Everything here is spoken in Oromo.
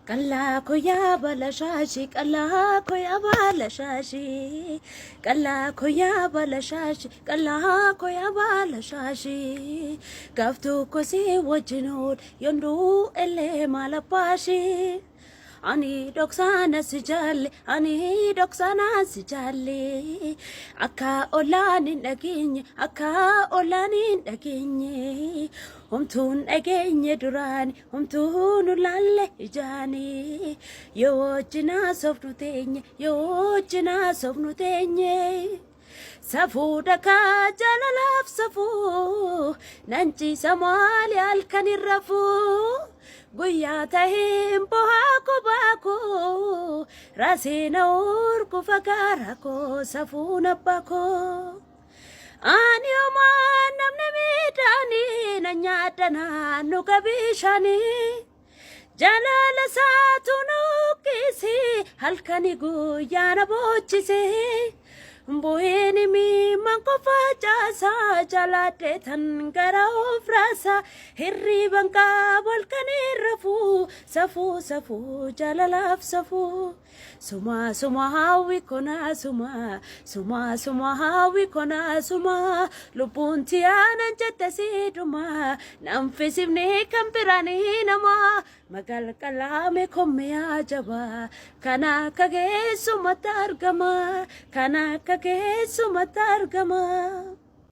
Kalla koya balashashi, kalla koya balashashi, kalla koya balashashi, kalla koya balashashi. Gaftu kosi wajinod yondu ele malapashi. Ani doksana sijali, akka olani naginye, humtun naginye durani, humtun ulalle ijani, yo jina sofnu tenye. Safu daka jalalaf safu, nanchi samali alkanirafu. Guyyaa taheen bohaa kobaako raasina urku fagaarako safuun abbaako. Ani omaa namni miidhaanii na nyaata naannoo qabeeshanii. Jalala saatu nukkisi halkanii guyyaa na boochise. Mboheni miimman kofa jaasa jalaate tan gara ofraasa hirriban qaabal kan irrafu safu jalalaaf safu suma hawi kona suma hawi kona suma lubunti anan jette siduma namfisifne kan birani nama magal kalame komme ajaba kana kage suma targama kana kage suma targama.